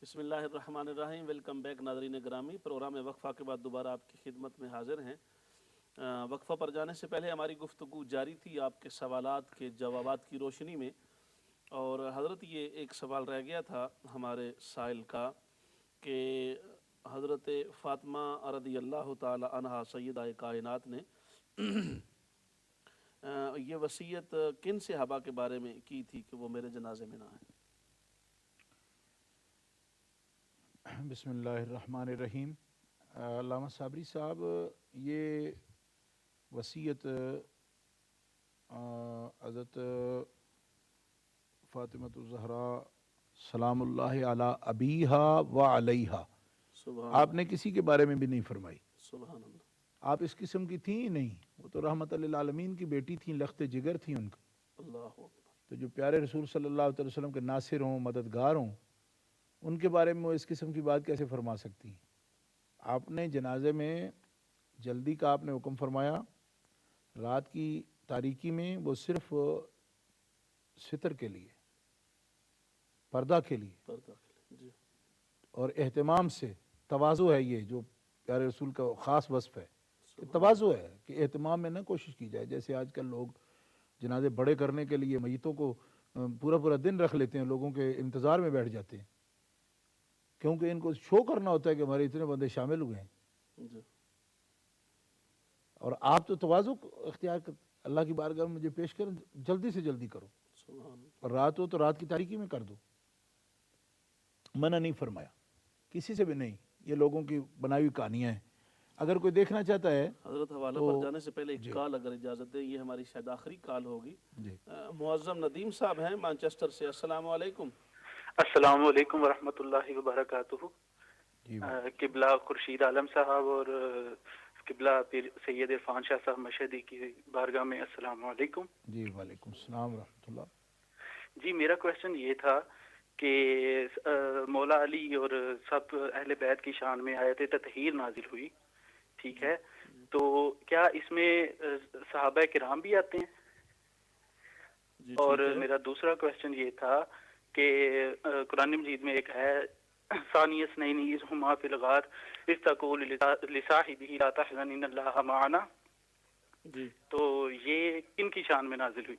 بسم اللہ الرحمن الرحیم۔ ویلکم بیک ناظرین گرامی، پروگرام وقفہ کے بعد دوبارہ آپ کی خدمت میں حاضر ہیں۔ وقفہ پر جانے سے پہلے ہماری گفتگو جاری تھی آپ کے سوالات کے جوابات کی روشنی میں، اور حضرت یہ ایک سوال رہ گیا تھا ہمارے سائل کا کہ حضرت فاطمہ رضی اللہ تعالی عنہا سیدہ کائنات نے یہ وصیت کن صحابہ کے بارے میں کی تھی کہ وہ میرے جنازے میں نہ آئیں؟ بسم اللہ الرحمن الرحیم۔ علامہ صابری صاحب، یہ وصیت حضرت فاطمہ الزہراء سلام اللہ علی ابیہا و علیہا سبحان آپ نے کسی کے بارے میں بھی نہیں فرمائی۔ سبحان اللہ۔ آپ اس قسم کی تھیں ہی نہیں، وہ تو رحمت للعالمین کی بیٹی تھیں، لخت جگر تھیں ان کا۔ اللہ اکبر۔ تو جو پیارے رسول صلی اللہ علیہ وسلم کے ناصر ہوں، مددگار ہوں، ان کے بارے میں وہ اس قسم کی بات کیسے فرما سکتی ہیں؟ آپ نے جنازے میں جلدی کا آپ نے حکم فرمایا، رات کی تاریکی میں وہ صرف ستر کے لیے، پردہ کے لیے پردہ کے لیے، جی اور اہتمام سے، تواضع ہے یہ جو پیارے رسول کا خاص وصف ہے کہ تواضع ہے کہ اہتمام میں نہ کوشش کی جائے۔ جیسے آج کل لوگ جنازے بڑے کرنے کے لیے میتوں کو پورا پورا دن رکھ لیتے ہیں، لوگوں کے انتظار میں بیٹھ جاتے ہیں، کیونکہ ان کو شو کرنا ہوتا ہے کہ ہمارے اتنے بندے شامل ہوئے ہیں۔ جی اور آپ تو تواضع اختیار کر، اللہ کی بارگاہ میں مجھے پیش کریں، جلدی سے جلدی کرو، سبحان اللہ۔ اور رات ہو تو رات کی تاریکی میں کر دو۔ منع نہیں فرمایا کسی سے بھی نہیں، یہ لوگوں کی بنائی ہوئی کہانیاں ہیں۔ اگر کوئی دیکھنا چاہتا ہے حضرت حوالہ تو پر جانے سے پہلے ایک کال اگر اجازت دیں، یہ ہماری شاید آخری کال ہوگی۔ جی معظم ندیم صاحب ہیں مانچسٹر سے۔ السلام علیکم۔ السلام علیکم ورحمۃ اللہ وبرکاتہ۔ جی قبلہ خورشید عالم صاحب اور قبلہ پیر سید عرفان شاہ صاحب مشہدی کی بارگاہ میں السلام علیکم۔ جی وعلیکم السلام ورحمۃ اللہ۔ جی میرا کویشچن یہ تھا کہ مولا علی اور سب اہل بیت کی شان میں آیت تطہیر نازل ہوئی، ٹھیک ہے، تو کیا اس میں صحابہ کرام بھی آتے ہیں؟ جی اور ٹھیک ہے۔ میرا دوسرا کویشچن یہ تھا کہ قرآن مجید میں ایک ہے ثانی اثنین اذ ہما فی الغار اذ تقول لصاحبہ لا تحزن ان اللہ معنا، جی تو یہ کن کی شان میں نازل ہوئی؟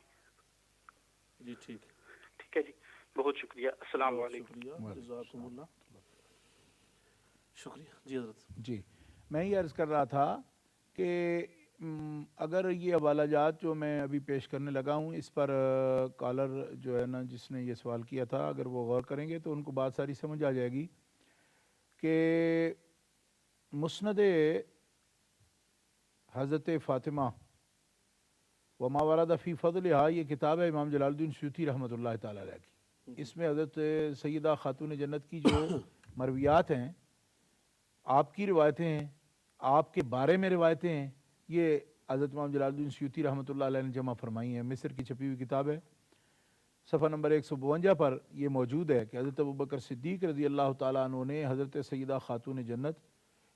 جی ٹھیک ہے۔ ٹھیک ہے جی، بہت شکریہ، السلام بہت علیکم۔ شکریہ، جزاکم اللہ۔ شکریہ جی حضرت۔ جی میں یہ عرض کر رہا تھا کہ اگر یہ حوالہ جات جو میں ابھی پیش کرنے لگا ہوں، اس پر کالر جو ہے نا جس نے یہ سوال کیا تھا، اگر وہ غور کریں گے تو ان کو بات ساری سمجھ آ جائے گی کہ مسند حضرت فاطمہ وما ورد فی فضلہا، یہ کتاب ہے امام جلال الدین سیوطی رحمۃ اللہ تعالیٰ علیہ کی۔ اس میں حضرت سیدہ خاتون جنت کی جو مرویات ہیں، آپ کی روایتیں ہیں، آپ کے بارے میں روایتیں ہیں، یہ حضرت امام جلال الدین سیوطی رحمۃ اللہ علیہ نے جمع فرمائی ہیں۔ مصر کی چھپی ہوئی کتاب ہے، صفحہ نمبر 152 پر یہ موجود ہے کہ حضرت ابوبکر صدیق رضی اللہ تعالیٰ عنہ نے حضرت سیدہ خاتون جنت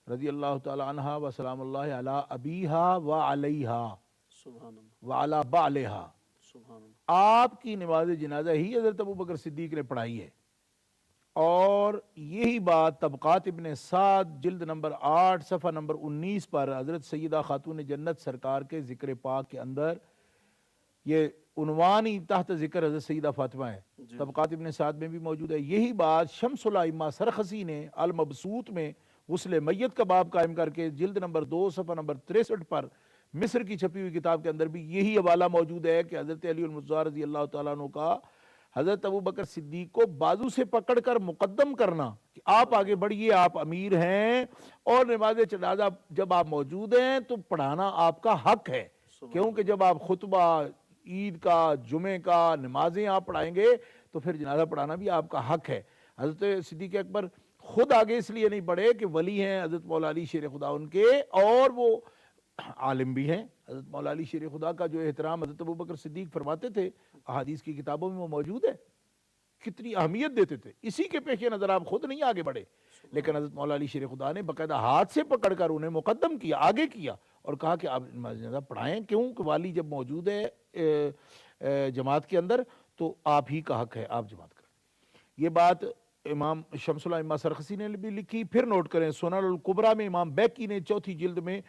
رضی اللہ تعالیٰ عنہا و سلام اللہ علی ابیہا و علیہا سبحان اللہ، و علی بعلہا، سبحان اللہ۔ آپ کی نماز جنازہ ہی حضرت ابوبکر صدیق نے پڑھائی ہے۔ اور یہی بات طبقات ابن سعد جلد نمبر 8 صفحہ نمبر 19 پر حضرت سیدہ خاتون جنت سرکار کے ذکر پاک کے اندر یہ عنوان ہی تحت ذکر حضرت سیدہ فاطمہ ہے، طبقات ابن سعد میں بھی موجود ہے۔ یہی بات شمس الائمہ سرخسی نے المبسوط میں غسل میت کا باب قائم کر کے جلد نمبر 2 صفحہ نمبر 63 پر مصر کی چھپی ہوئی کتاب کے اندر بھی یہی حوالہ موجود ہے کہ حضرت علی المرتضیٰ رضی اللہ تعالیٰ عنہ کا حضرت ابوبکر صدیق کو بازو سے پکڑ کر مقدم کرنا کہ آپ آگے بڑھئے، آپ امیر ہیں، اور نماز جنازہ جب آپ موجود ہیں تو پڑھانا آپ کا حق ہے، کیونکہ جب آپ خطبہ عید کا، جمعے کا، نمازیں آپ پڑھائیں گے تو پھر جنازہ پڑھانا بھی آپ کا حق ہے۔ حضرت صدیق اکبر خود آگے اس لیے نہیں بڑھے کہ ولی ہیں حضرت مولا علی شیر خدا ان کے، اور وہ عالم بھی ہیں۔ حضرت مولا علی شیر خدا کا جو احترام حضرت ابوبکر صدیق فرماتے تھے، احادیث کی کتابوں میں وہ موجود ہے، کتنی اہمیت دیتے تھے۔ اسی کے پیش نظر آپ خود نہیں آگے بڑھے، لیکن حضرت مولا علی شیر خدا نے باقاعدہ ہاتھ سے پکڑ کر انہیں مقدم کیا، آگے کیا، اور کہا کہ آپ نماز جنازہ پڑھائیں، کیوں کہ والی جب موجود ہے جماعت کے اندر تو آپ ہی کا حق ہے، آپ جماعت کریں۔ یہ بات امام شمس الائمہ سرخسی نے بھی لکھی. پھر نوٹ کریں سنن الکبریٰ میں امام بیکی نے 4 جلد میں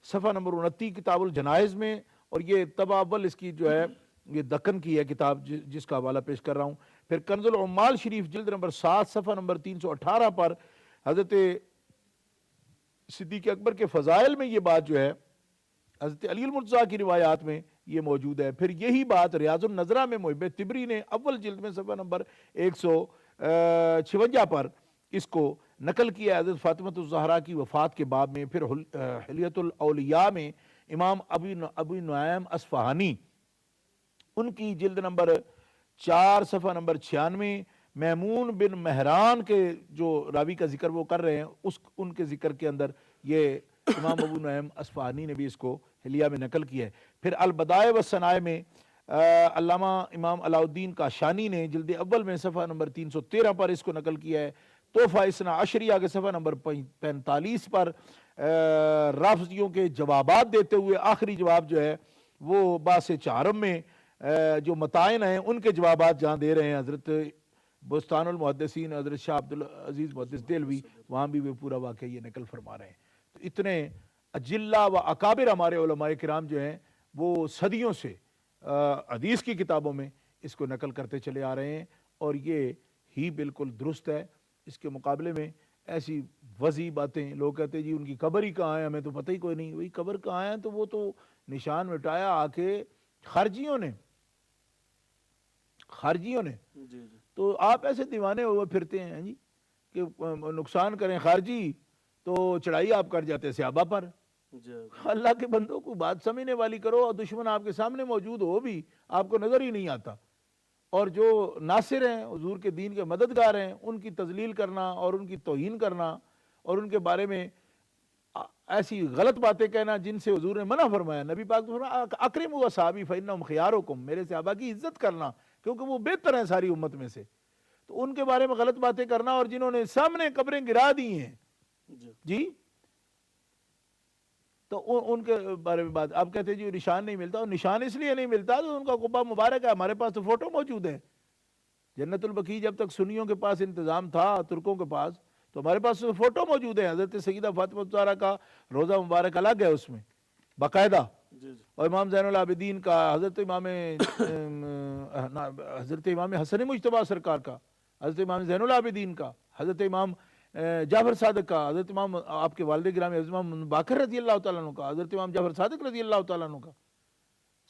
صفحہ نمبر 29 کتاب الجنائز میں, اور یہ طبع اول اس کی جو ہے یہ دکن کی ہے کتاب جس کا حوالہ پیش کر رہا ہوں. پھر کنز العمال شریف جلد نمبر 7 صفحہ نمبر 318 پر حضرت صدیق اکبر کے فضائل میں یہ بات جو ہے حضرت علی المرتضیٰ کی روایات میں یہ موجود ہے. پھر یہی بات ریاض النظرہ میں محب طبری نے اول جلد میں صفحہ نمبر 156 پر اس کو نقل کیا حضرت فاطمہ الزہرا کی وفات کے باب میں. پھر حلیۃ الاولیاء میں امام ابو نعیم اصفہانی ان کی جلد نمبر 4 صفحہ نمبر 96 میمون بن مہران کے جو راوی کا ذکر وہ کر رہے ہیں ان کے ذکر کے اندر یہ امام ابو نعیم اصفہانی نے بھی اس کو حلیہ میں نقل کیا ہے. پھر البدائع والثناء میں علامہ امام علاء الدین کاشانی نے جلد اول میں صفحہ نمبر 313 پر اس کو نقل کیا ہے. تحفہ اثنا عشریہ کے صفحہ نمبر 45 پر رافضیوں کے جوابات دیتے ہوئے آخری جواب جو ہے وہ باس چہارم میں جو متائن ہیں ان کے جوابات جہاں دے رہے ہیں حضرت بستان المحدثین حضرت شاہ عبدالعزیز محدث دہلوی, وہاں بھی وہ پورا واقعہ یہ نقل فرما رہے ہیں. تو اتنے اجلہ و اکابر ہمارے علماء کرام جو ہیں وہ صدیوں سے حدیث کی کتابوں میں اس کو نقل کرتے چلے آ رہے ہیں, اور یہ ہی بالکل درست ہے. اس کے مقابلے میں ایسی وضعی باتیں لوگ کہتے ہیں جی ان کی قبر ہی کہاں ہے, ہمیں تو پتہ ہی کوئی نہیں. وہی قبر کہاں ہے تو وہ تو نشان مٹایا آ کے خارجیوں نے. تو آپ ایسے دیوانے ہوئے پھرتے ہیں جی کہ نقصان کریں خارجی تو چڑھائی آپ کر جاتے ہیں صحابہ پر. اللہ کے بندوں کو بات سمجھنے والی کرو, اور دشمن آپ کے سامنے موجود ہو بھی آپ کو نظر ہی نہیں آتا, اور جو ناصر ہیں حضور کے دین کے مددگار ہیں ان کی تذلیل کرنا اور ان کی توہین کرنا اور ان کے بارے میں ایسی غلط باتیں کہنا جن سے حضور نے منع فرمایا. نبی پاک نے فرمایا اکرموا اصحابی فانہم خیارکم, میرے صحابہ کی عزت کرنا کیونکہ وہ بہتر ہیں ساری امت میں سے. تو ان کے بارے میں غلط باتیں کرنا, اور جنہوں نے سامنے قبریں گرا دی ہیں جی, تو ان کے بارے میں بات آپ کہتے ہیں جی نشان نہیں ملتا. اور نشان اس لیے نہیں ملتا تو ان کا قبہ مبارک ہے, ہمارے پاس تو فوٹو موجود ہے. جنت البقیع جب تک سنیوں کے پاس انتظام تھا, ترکوں کے پاس, تو ہمارے پاس فوٹو موجود ہے. حضرت سیدہ فاطمہ الزہرا کا روضہ مبارک الگ ہے اس میں باقاعدہ, اور امام زین العابدین کا, حضرت امام حسن مجتبیٰ سرکار کا, حضرت امام زین العابدین کا, حضرت امام جعفر صادق کا, حضرت امام آپ کے والد گرامی حضرت امام باقر رضی اللہ تعالیٰ عنہ کا, حضرت امام جعفر صادق رضی اللہ تعالیٰ عنہ کا,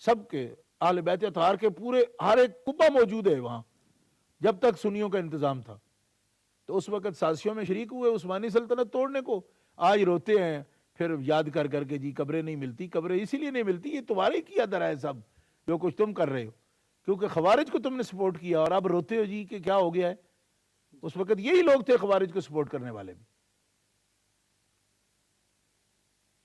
سب کے اہل بیت اطہار کے پورے ہر ایک قبہ موجود ہے وہاں جب تک سنیوں کا انتظام تھا. تو اس وقت سازشوں میں شریک ہوئے عثمانی سلطنت توڑنے کو. آج روتے ہیں پھر یاد کر کر کے جی قبریں نہیں ملتی. قبریں اسی لیے نہیں ملتی, یہ تمہارے کیا درا ہے سب جو کچھ تم کر رہے ہو, کیونکہ خوارج کو تم نے سپورٹ کیا اور اب روتے ہو جی کہ کیا ہو گیا ہے. اس وقت یہی لوگ تھے خوارج کو سپورٹ کرنے والے بھی.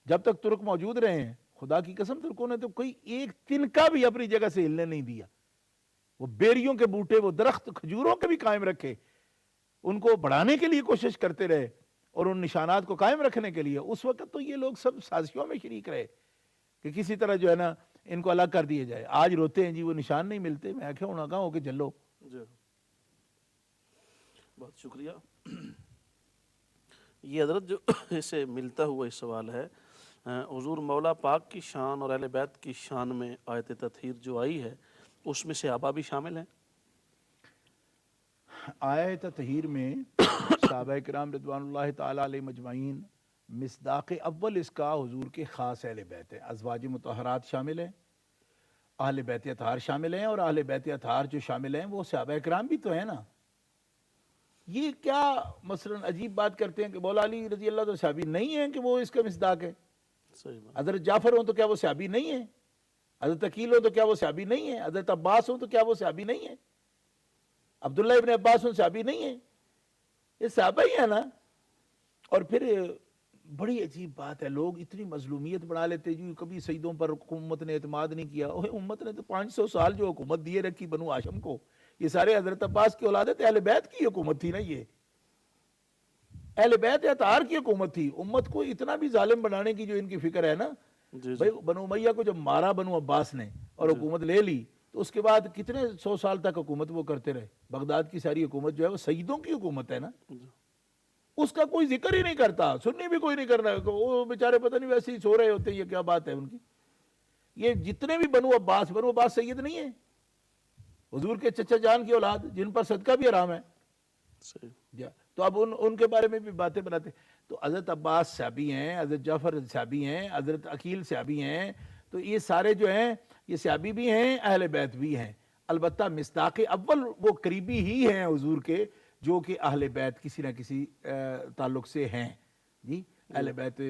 جب تک ترک موجود رہے ہیں خدا کی قسم ترکوں نے تو کوئی ایک تنکا بھی اپنی جگہ سے ہلنے نہیں دیا. وہ بیریوں کے بوٹے, وہ درخت کھجوروں کے بھی قائم رکھے, ان کو بڑھانے کے لیے کوشش کرتے رہے اور ان نشانات کو قائم رکھنے کے لیے. اس وقت تو یہ لوگ سب سازشوں میں شریک رہے کہ کسی طرح جو ہے نا ان کو الگ کر دیا جائے. آج روتے ہیں جی وہ نشان نہیں ملتے. میں آخیا ہونا کہاں ہو کے چلو. بہت شکریہ. یہ حضرت جو اسے ملتا ہوا اس سوال ہے, حضور مولا پاک کی شان اور اہل بیت کی شان میں آیت تطہیر جو آئی ہے اس میں صحابہ بھی شامل ہیں؟ آیت تطہیر میں صحابہ کرام رضوان اللہ تعالیٰ علیہ مجمعین مصداق اول اس کا حضور کے خاص اہل بیت ہیں. ازواج مطہرات شامل ہیں, اہل بیت اطہار شامل ہیں, اور اہل بیت اطہار جو شامل ہیں وہ صحابہ کرام بھی تو ہیں نا. یہ کیا مثلا عجیب بات کرتے ہیں کہ مولا علی رضی اللہ تو صحابی نہیں ہیں کہ وہ اس کا مصداق ہے. حضرت جعفر ہوں تو کیا وہ صحابی نہیں ہیں؟ حضرت عقیل ہوں تو کیا وہ صحابی نہیں ہیں؟ حضرت عباس ہوں تو کیا وہ صحابی نہیں ہیں؟ عبداللہ ابن عباس ہوں صحابی نہیں ہیں؟ یہ صحابہ ہی ہے نا. اور پھر بڑی عجیب بات ہے, لوگ اتنی مظلومیت بنا لیتے جو کبھی سیدوں پر امت نے اعتماد نہیں کیا. امت نے تو 500 سال جو حکومت دیے رکھی بنو ہاشم کو, یہ سارے حضرت عباس کی اولاد تھے. اہل بیت کی حکومت تھی نا, یہ اہل بیت اطہار کی حکومت تھی. امت کو اتنا بھی ظالم بنانے کی جو ان کی فکر ہے نا, بھائی بنو امیہ کو جب مارا بنو عباس نے اور حکومت لے لی تو اس کے بعد کتنے 100 سال تک حکومت وہ کرتے رہے. بغداد کی ساری حکومت جو ہے وہ سیدوں کی حکومت ہے نا, اس کا کوئی ذکر ہی نہیں کرتا, سننی بھی کوئی نہیں کرنا, وہ بیچارے پتہ نہیں ویسے ہی سو رہے ہوتے ہیں, یہ کیا بات ہے ان کی. یہ جتنے بھی بنو عباس سید نہیں ہے, حضور کے چچا جان کی اولاد جن پر صدقہ بھی حرام ہے. تو اب ان کے بارے میں بھی باتیں بناتے. تو حضرت عباس صحابی ہیں, حضرت جعفر صحابی ہیں, حضرت عقیل صحابی ہیں, تو یہ سارے جو ہیں یہ صحابی بھی ہیں, اہل بیت بھی ہیں. البتہ مصداق اول وہ قریبی ہی ہیں حضور کے, جو کہ اہل بیت کسی نہ کسی تعلق سے ہیں. جی اہل بیت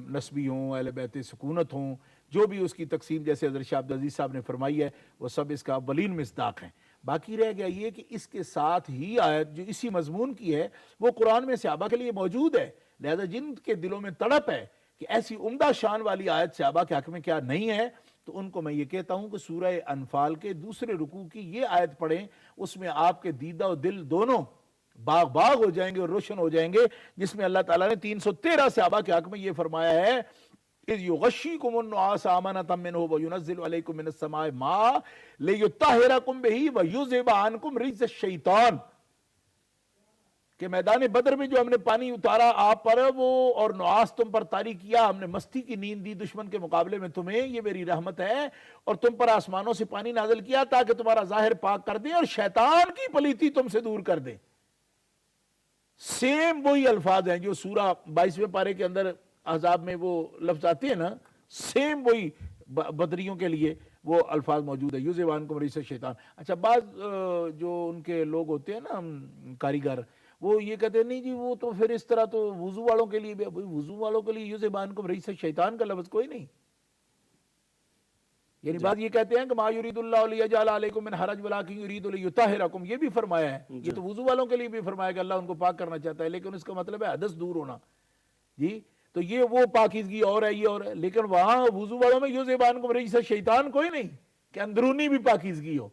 نسبی ہوں, اہل بیت سکونت ہوں, جو بھی اس کی تقسیم جیسے حضرت شاہ عبدالعزیز صاحب نے فرمائی ہے, وہ سب اس کا اولین مصداق ہیں. باقی رہ گیا یہ کہ اس کے ساتھ ہی آیت جو اسی مضمون کی ہے وہ قرآن میں صحابہ کے لیے موجود ہے. لہذا جن کے دلوں میں تڑپ ہے کہ ایسی عمدہ شان والی آیت صحابہ کے حق میں کیا نہیں ہے, تو ان کو میں یہ کہتا ہوں کہ سورہ انفال کے دوسرے رکوع کی یہ آیت پڑھیں, اس میں آپ کے دیدہ و دل دونوں باغ ہو جائیں گے اور روشن ہو جائیں گے, جس میں اللہ تعالیٰ نے 313 صحابہ کے حق میں یہ فرمایا ہے اِذْ يُغَشِّيكُمُ النُّعَاسَ أَمَنَةً مِّنْهُ وَيُنَزِّلُ عَلَيْكُم مِّنَ السَّمَاءِ مَاءً لِيُطَهِّرَكُم بِهِ وَيُذْهِبَ عَنكُم رِجْزَ الشَّيْطَانِ, کہ میدان بدر میں جو ہم نے پانی اتارا آپ پر, وہ اور نعاس تم پر طاری کیا, ہم نے مستی کی نیند دی دشمن کے مقابلے میں تمہیں, یہ میری رحمت ہے, اور تم پر آسمانوں سے پانی نازل کیا تاکہ تمہارا ظاہر پاک کر دیں اور شیطان کی پلیتی تم سے دور کر دیں. سیم وہی الفاظ ہیں جو سورہ 22ویں پارے کے اندر احزاب میں وہ لفظ آتے ہیں نا, سیم وہی بدریوں کے لیے وہ الفاظ موجود ہے, یُذْهِبَ عَنکُم رِجْزَ الشَّیطان. اچھا بعض جو ان کے لوگ ہوتے ہیں نا کاریگر, وہ یہ کہتے ہیں نہیں جی وہ تو پھر اس طرح تو وضو والوں کے لیے بھی, وضو والوں کے لیے یُذْهِبَ عَنکُم رِجْزَ الشَّیطان کا لفظ کوئی نہیں. یعنی بعض یہ کہتے ہیں کہ ما یرید اللہ لیجعل علیکم من حرج ولکن یرید لیطہرکم, یہ بھی فرمایا ہے, یہ تو وضو والوں کے لیے بھی فرمایا کہ اللہ ان کو پاک کرنا چاہتا ہے, لیکن اس کا مطلب ہے حدث دور ہونا. جی تو یہ وہ پاکیزگی اور ہے, یہ اور ہے, لیکن وہاں وضو والوں میں یُذْهِبَ عَنکُم رِجْزَ الشَّیطان کوئی نہیں کہ اندرونی بھی پاکیزگی ہو.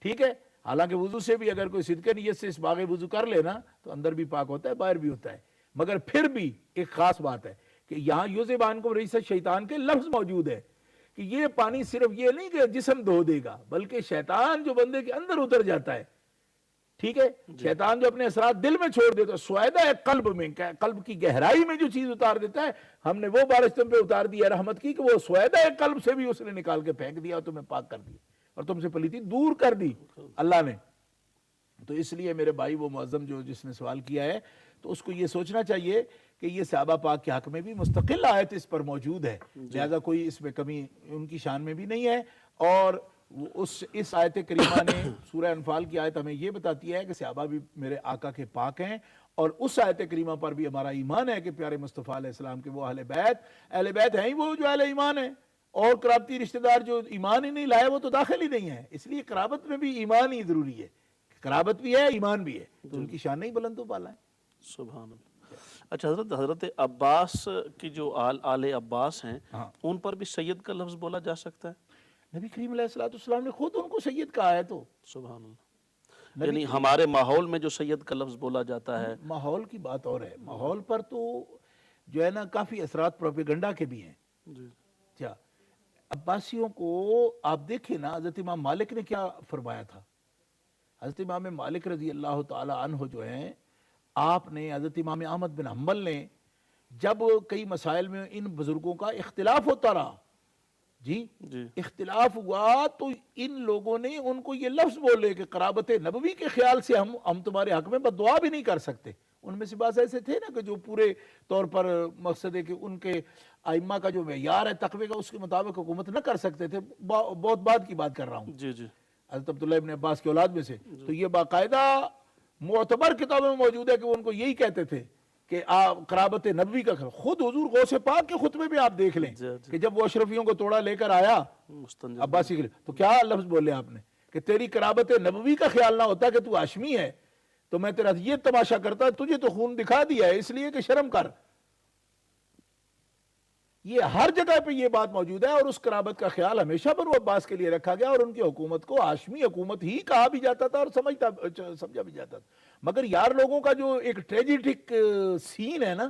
ٹھیک ہے, حالانکہ وضو سے بھی اگر کوئی صدقہ نیت سے اس باغ وضو کر لینا تو اندر بھی پاک ہوتا ہے, باہر بھی ہوتا ہے. مگر پھر بھی ایک خاص بات ہے کہ یہاں یُذْهِبَ عَنکُم رِجْزَ الشَّیطان کے لفظ موجود ہے کہ یہ پانی صرف یہ نہیں کہ جسم دھو دے گا, بلکہ شیطان جو بندے کے اندر اتر جاتا ہے, ٹھیک ہے, شیطان جو اپنے اثرات دل میں چھوڑ دیتا ہے, سویدہ ہے قلب میں, قلب کی گہرائی میں جو چیز اتار دیتا ہے, ہم نے وہ بارش تم پہ اتار دی ہے رحمت کی کہ وہ سویدہ ہے قلب سے بھی اس نے نکال کے پھینک دیا اور تمہیں پاک کر دیا اور تم سے پلیتی دور کر دی اللہ نے. تو اس لیے میرے بھائی وہ معظم جو جس نے سوال کیا ہے, تو اس کو یہ سوچنا چاہیے کہ یہ صحابہ پاک کے حق میں بھی مستقل آیت اس پر موجود ہے, لہذا کوئی اس میں کمی ان کی شان میں بھی نہیں ہے. اور اس آیت کریمہ نے سورہ انفال کی آیت ہمیں یہ بتاتی ہے کہ صحابہ بھی میرے آقا کے پاک ہیں, اور اس آیت کریمہ پر بھی ہمارا ایمان ہے کہ پیارے مصطفیٰ علیہ السلام کے وہ اہل بیت ہیں ہی وہ جو اہل ایمان ہیں, اور قرابتی رشتہ دار جو ایمان ہی نہیں لائے وہ تو داخل ہی نہیں ہے. اس لیے قرابت میں بھی ایمان ہی ضروری ہے, قرابت بھی ہے ایمان بھی ہے, تو ان کی شان نہیں بلند و بالا ہے. سبحان اللہ. اچھا حضرت عباس کی جو آل عباس ہیں, ان پر بھی سید کا لفظ بولا جا سکتا ہے؟ نبی کریم علیہ السلام نے خود ان کو سید کہا ہے. تو سبحان اللہ, یعنی ہمارے ماحول میں جو سید کا لفظ بولا جاتا ہے, ماحول کی بات اور ہے, ماحول پر تو جو ہے نا کافی اثرات پروپیگنڈا کے بھی ہیں. کیا عباسیوں کو آپ دیکھیں نا, حضرت امام مالک نے کیا فرمایا تھا. حضرت امام مالک رضی اللہ تعالی عنہ جو ہیں, آپ نے حضرت امام احمد بن حنبل نے جب کئی مسائل میں ان بزرگوں کا اختلاف ہوتا رہا, جی اختلاف ہوا, تو ان لوگوں نے ان کو یہ لفظ بولے کہ قرابت نبوی کے خیال سے ہم تمہارے حق میں بد دعا بھی نہیں کر سکتے. ان میں سے بعض ایسے تھے نا کہ جو پورے طور پر مقصد ہے کہ ان کے ائمہ کا جو معیار ہے تقوی کا, اس کے مطابق حکومت نہ کر سکتے تھے. بہت بعد کی بات کر رہا ہوں, حضرت عبداللہ ابن عباس کی اولاد میں سے. تو یہ باقاعدہ معتبر کتابوں میں موجود ہے کہ وہ ان کو یہی کہتے تھے کہ قرابت نبوی کا خیال. خود حضور غوث پاک کے خطبے میں آپ دیکھ لیں کہ جب وہ اشرفیوں کو توڑا لے کر آیا عباسی کے لیے, تو کیا لفظ بولے آپ نے کہ تیری قرابت نبوی کا خیال نہ ہوتا کہ تو ہاشمی ہے تو میں تیرا یہ تماشا کرتا, تجھے تو خون دکھا دیا ہے اس لیے کہ شرم کر. یہ ہر جگہ پہ یہ بات موجود ہے, اور اس قرابت کا خیال ہمیشہ بنو عباس کے لیے رکھا گیا, اور ان کی حکومت کو ہاشمی حکومت ہی کہا بھی جاتا تھا اور سمجھا بھی جاتا تھا. مگر یار لوگوں کا جو ایک ٹریجیڈک سین ہے نا,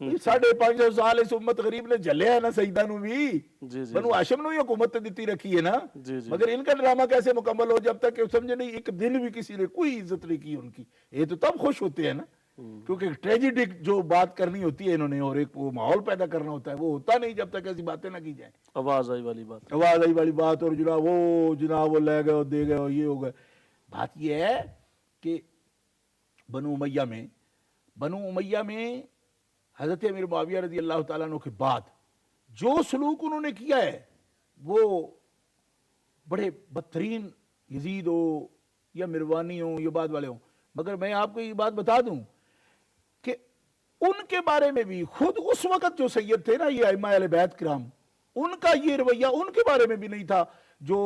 550 سال اس امت غریب نے جلیا ہے نا سیدہ نو بھی جی جی بنو ہاشم نو ہی حکومت دیتی رکھی ہے نا جی جی مگر ان کا ڈرامہ کیسے مکمل ہو جب تک کہ سمجھے نہیں ایک دن بھی کسی نے کوئی عزت نہیں کی ان کی یہ تو تب خوش ہوتے ہیں نا کیونکہ ٹریجڈک جو بات کرنی ہوتی ہے انہوں نے اور ایک وہ ماحول پیدا کرنا ہوتا ہے وہ ہوتا نہیں جب تک ایسی باتیں نہ کی جائیں آواز آئی والی بات آواز آئی والی بات اور جناب وہ لے گئے اور دے گئے اور یہ ہو گئے بات یہ ہے کہ بنو امیہ میں حضرت امیر معاویہ رضی اللہ تعالیٰ عنہ کے بعد جو سلوک انہوں نے کیا ہے وہ بڑے بدترین یزید ہو یا مروانی ہو یا بعد والے ہوں مگر میں آپ کو یہ بات بتا دوں کہ ان کے بارے میں بھی خود اس وقت جو سید تھے نا یہ ائمہ اہل بیت کرام ان کا یہ رویہ ان کے بارے میں بھی نہیں تھا جو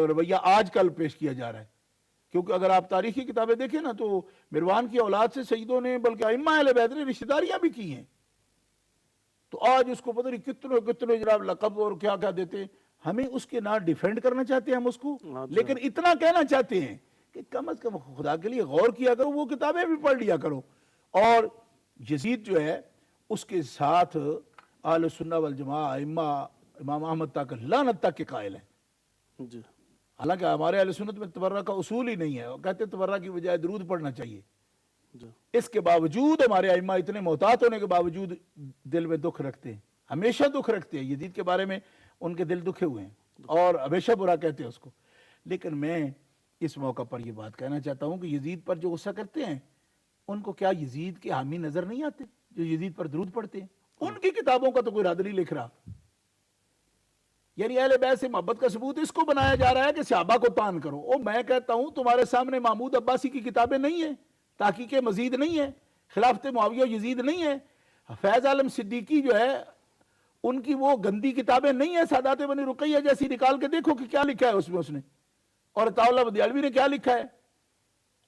رویہ آج کل پیش کیا جا رہا ہے کیونکہ اگر آپ تاریخی کتابیں دیکھیں نا تو مروان کی اولاد سے سیدوں نے بلکہ ائمہ اہل بیت نے رشتہ داریاں بھی کی ہیں تو آج اس کو پتہ نہیں کتنے جناب لقب اور کیا کیا دیتے ہیں ہمیں اس کے نام ڈیفینڈ کرنا چاہتے ہیں ہم اس کو لیکن اتنا کہنا چاہتے ہیں کہ کم از کم خدا کے لیے غور کیا کرو وہ کتابیں بھی پڑھ لیا کرو اور یزید جو ہے اس کے ساتھ اہل سنہ والجماعہ ائمہ امام احمد تک لعنت تک کے قائل ہیں جی حالانکہ ہمارے اہل سنت میں تبرہ کا اصول ہی نہیں ہے وہ کہتے ہیں تبرہ کی بجائے درود پڑھنا چاہیے جی اس کے باوجود ہمارے ائمہ اتنے محتاط ہونے کے باوجود دل میں دکھ رکھتے ہیں ہمیشہ دکھ رکھتے ہیں یزید کے بارے میں ان کے دل دکھے ہوئے ہیں اور ہمیشہ برا کہتے ہیں اس کو لیکن میں اس موقع پر یہ بات کہنا چاہتا ہوں کہ یزید پر جو غصہ کرتے ہیں ان کو کیا یزید کے حامی نظر نہیں آتے جو یزید پر درود پڑھتے ہیں ان کی کتابوں کا تو کوئی رد نہیں لکھ رہا یعنی اہل بیت سے محبت کا ثبوت اس کو بنایا جا رہا ہے کہ صحابہ کو تان کرو اور میں کہتا ہوں تمہارے سامنے محمود عباسی کی کتابیں نہیں ہیں تحقیق مزید نہیں ہے خلافت معاویہ یزید نہیں ہے فیض عالم صدیقی جو ہے ان کی وہ گندی کتابیں نہیں ہیں سادات بنی رقیہ جیسی نکال کے دیکھو کہ کیا لکھا ہے اس میں اس نے اور عطا اللہ بدیالوی نے کیا لکھا ہے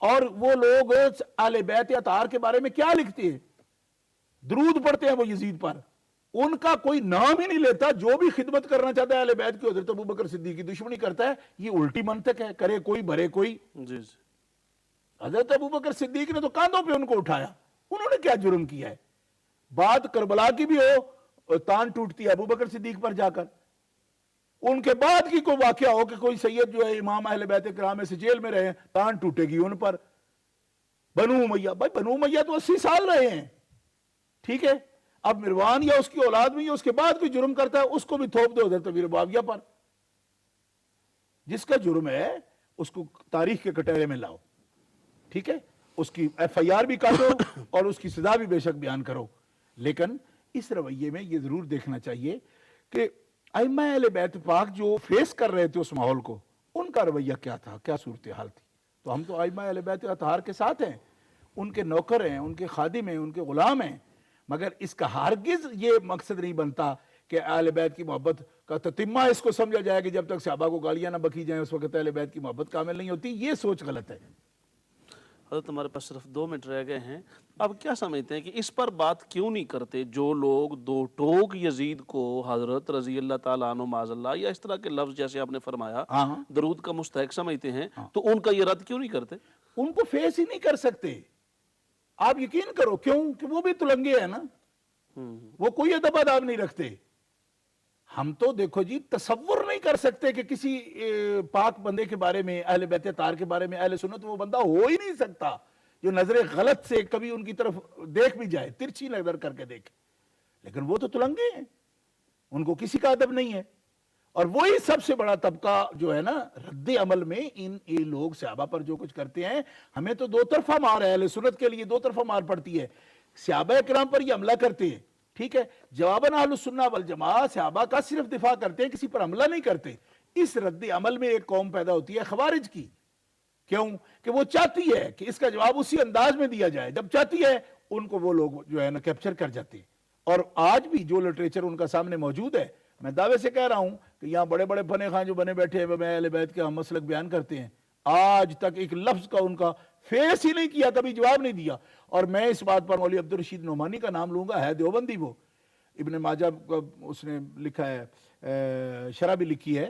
اور وہ لوگ اہل بیت اطہار کے بارے میں کیا لکھتے ہیں درود پڑھتے ہیں وہ یزید پر ان کا کوئی نام ہی نہیں لیتا جو بھی خدمت کرنا چاہتا ہے اہل بیت کی حضرت ابوبکر صدیق کی دشمنی کرتا ہے یہ الٹی منطق ہے کرے کوئی بھرے کوئی جی جی حضرت ابوبکر صدیق نے تو کاندھوں پہ ان کو اٹھایا انہوں نے کیا جرم کیا ہے بات کربلا کی بھی ہو تان ٹوٹتی ہے ابوبکر صدیق پر جا کر ان کے بعد کی کوئی واقعہ ہو کہ کوئی سید جو ہے امام اہل بیت کرام میں سے جیل میں رہے تان ٹوٹے گی ان پر بنو امیہ بھائی بنو امیہ تو 80 سال رہے ہیں ٹھیک ہے اب مروان یا اس کی اولاد میں یا اس کے بعد کوئی جرم کرتا ہے اس کو بھی تھوپ دو حضرت امیر معاویہ پر جس کا جرم ہے اس کو تاریخ کے کٹہرے میں لاؤ ٹھیک ہے اس کی ایف آئی آر بھی کاٹو اور اس کی سزا بھی بے شک بیان کرو لیکن اس رویے میں یہ ضرور دیکھنا چاہیے کہ ائمہ اہل بیت پاک جو فیس کر رہے تھے اس ماحول کو ان کا رویہ کیا تھا کیا صورتحال تھی تو ہم تو ائمہ اہل بیت اطہار کے ساتھ ہیں ان کے نوکر ہیں ان کے خادم ہیں ان کے غلام ہیں مگر اس کا ہرگز یہ مقصد نہیں بنتا کہ اہل بیت کی محبت کا تتمہ اس کو سمجھا جائے کہ جب تک صحابہ کو گالیاں نہ بکی جائیں اس وقت اہل بیت کی محبت کامل نہیں ہوتی یہ سوچ غلط ہے حضرت ہمارے پاس صرف 2 منٹ رہ گئے ہیں اب کیا سمجھتے ہیں کہ اس پر بات کیوں نہیں کرتے جو لوگ دو ٹوک یزید کو حضرت رضی اللہ تعالیٰ عنہ معاذ اللہ یا اس طرح کے لفظ جیسے آپ نے فرمایا درود کا مستحق سمجھتے ہیں تو ان کا یہ رد کیوں نہیں کرتے ان کو فیس ہی نہیں کر سکتے آپ یقین کرو کیوں کہ وہ بھی تلنگے ہیں نا وہ کوئی ادب اداب نہیں رکھتے ہم تو دیکھو جی تصور نہیں کر سکتے کہ کسی پاک بندے کے بارے میں اہل بیت اطہار کے بارے میں اہل سنت وہ بندہ ہو ہی نہیں سکتا جو نظر غلط سے کبھی ان کی طرف دیکھ بھی جائے ترچھی نظر کر کے دیکھے لیکن وہ تو تلنگے ہیں ان کو کسی کا ادب نہیں ہے اور وہی سب سے بڑا طبقہ جو ہے نا رد عمل میں یہ لوگ صحابہ پر جو کچھ کرتے ہیں ہمیں تو دو طرفہ مار ہے اہل سنت کے لیے دو طرفہ مار پڑتی ہے صحابہ کرام پر یہ حملہ کرتے ہیں ٹھیک ہے جواباً اہل السنہ والجماعہ صحابہ کا صرف دفاع کرتے ہیں کسی پر حملہ نہیں کرتے اس رد عمل میں ایک قوم پیدا ہوتی ہے خوارج کی کیوں کہ وہ چاہتی ہے کہ اس کا جواب اسی انداز میں دیا جائے جب چاہتی ہے ان کو وہ لوگ جو ہے نا کیپچر کر جاتے ہیں اور آج بھی جو لٹریچر ان کا سامنے موجود ہے میں دعوے سے کہہ رہا ہوں کہ یہاں بڑے بڑے فنے خان جو بنے بیٹھے ہیں میں اہل بیت کے ہم مسلک بیان کرتے ہیں آج تک ایک لفظ کا ان کا فیس ہی نہیں کیا کبھی جواب نہیں دیا اور میں اس بات پر مولوی عبدالرشید نعمانی کا نام لوں گا ہے دیوبندی وہ ابن ماجہ اس نے لکھا ہے شرح بھی لکھی ہے